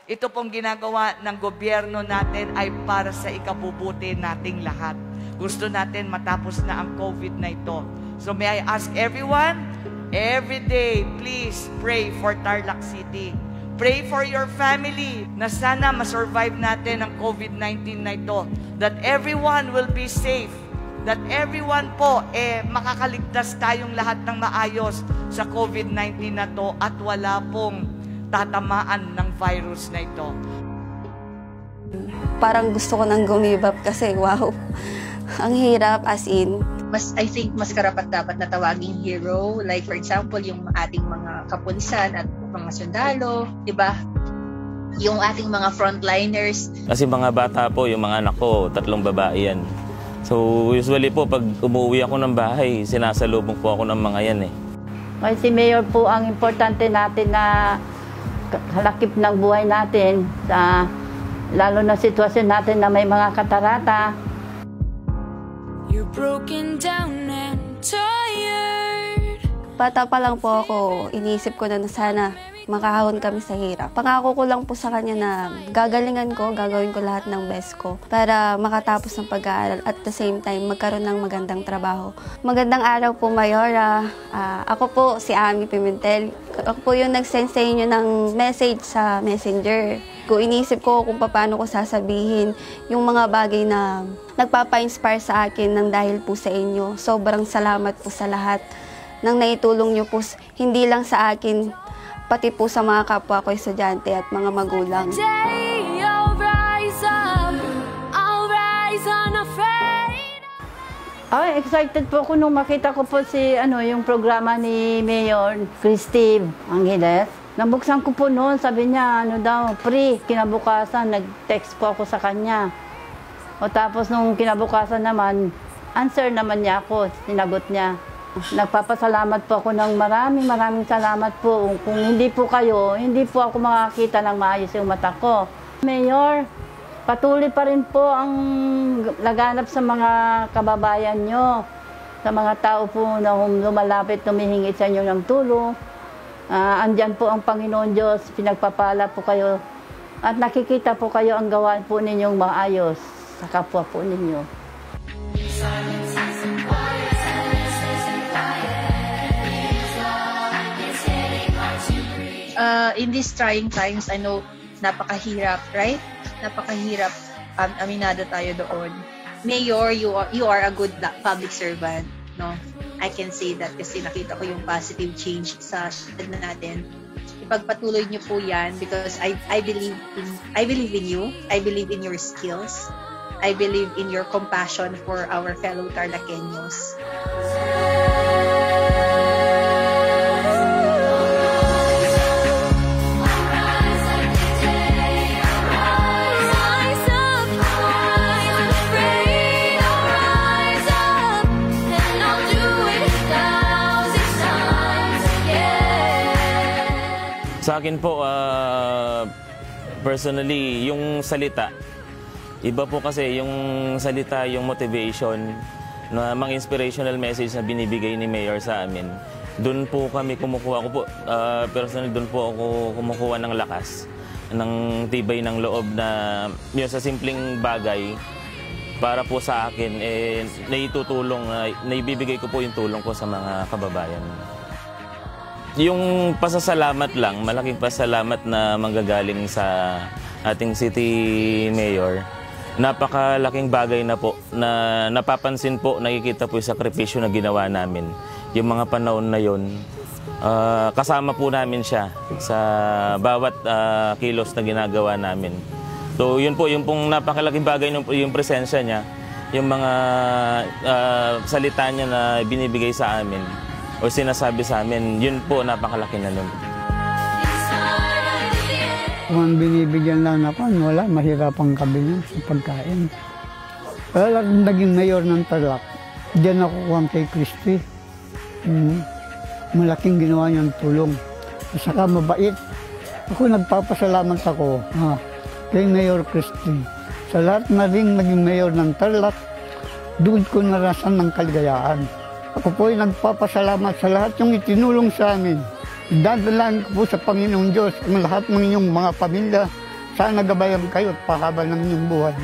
Ito pong ginagawa ng gobyerno natin ay para sa ikabubuti nating lahat. Gusto natin matapos na ang COVID na ito. So may I ask everyone, every day, please pray for Tarlac City. Pray for your family na sana masurvive natin ang COVID-19 na ito. That everyone will be safe. That everyone po, makakaligtas tayong lahat ng maayos sa COVID-19 na to at wala pong tatamaan ng virus na ito. Parang gusto ko nang gumibap kasi wow, ang hirap as in. I think mas karapat-dapat na tawaging hero. Like for example, yung ating mga kapulisan at mga sundalo, di ba? Yung ating mga frontliners. Kasi mga bata po, yung mga anak ko, 3 babae yan. So usually po, pag umuwi ako ng bahay, sinasalubong po ako ng mga yan eh. Kasi si Mayor po ang importante natin na halakip ng buhay natin, lalo na sitwasyon natin na may mga katarata. You're broken down and tired. Bata pa lang po ako, iniisip ko na sana makahahon kami sa hirap. Pangako ko lang po sa kanya na gagalingan ko, gagawin ko lahat ng best ko para makatapos ng pag-aaral at the same time magkaroon ng magandang trabaho. Magandang araw po, Mayora. Ako po si Ami Pimentel. Ako po yung nag-send sa inyo ng message sa Messenger. Iniisip ko kung paano ko sasabihin yung mga bagay na nagpapa-inspire sa akin ng dahil po sa inyo. Sobrang salamat po sa lahat ng naitulong nyo po, hindi lang sa akin, pati po sa mga kapwa ko estudyante at mga magulang. Ay, excited po ako nung makita ko po yung programa ni Mayor Christy Angeles. Nabuksan ko po noon, sabi niya, free. Kinabukasan, nag-text po ako sa kanya. O tapos nung kinabukasan naman, answer naman niya ako, sinagot niya. Nagpapasalamat po ako ng maraming salamat po. Kung hindi po kayo, hindi po ako makakita ng maayos yung mata ko. Mayor, patuloy pa rin po ang laganap sa mga kababayan nyo, sa mga tao po na lumalapit, humihingi sa inyo ng tulong. Andyan po ang Panginoon Diyos, pinagpapala po kayo at nakikita po kayo ang gawaan po ninyong maayos sa kapwa po ninyo. In these trying times, I know napakahirap, right? Napakahirap. Aminado tayo doon. Mayor, you are a good public servant, no? I can say that kasi nakita ko yung positive change sa siyudad natin. Ipagpatuloy niyo po 'yan because I believe in you. I believe in your skills. I believe in your compassion for our fellow Tarlaceños. Sa akin po, personally, yung salita, iba po kasi yung salita, yung motivation, na mga inspirational message na binibigay ni Mayor sa amin. Doon po kami kumukuha, personally, doon po ako kumukuha ng lakas, ng tibay ng loob na yun sa simpleng bagay, para po sa akin, naitutulong, naibibigay ko po yung tulong ko sa mga kababayan. Yung pasasalamat lang, malaking pasalamat na manggagaling sa ating city mayor. Napakalaking bagay na po na napapansin po, nakikita po yung sakripisyo na ginawa namin. Yung mga panahon na yun, kasama po namin siya sa bawat kilos na ginagawa namin. So yun po, yung pong napakalaking bagay yung presensya niya, yung mga salita niya na binibigay sa amin o sinasabi sa amin, yun po napakalaki na nun. Kung binibigyan lang ako, wala, mahirapang kami sa pagkain. Wala, naging mayor ng Tarlac. Diyan ako kuwang kay Christy. Malaking ginawa niyang tulong. Saka mabait. Ako nagpapasalamat ako kay Mayor Christy. Sa lahat na rin naging mayor ng Tarlac, doon ko narasan ng kaligayaan. Ako po ay nagpapasalamat sa lahat yung itinulong sa amin. Dadalaan ko po sa Panginoong Diyos ang lahat ng inyong mga pamilya Sana gabayan kayo at pahaba ng inyong buhay.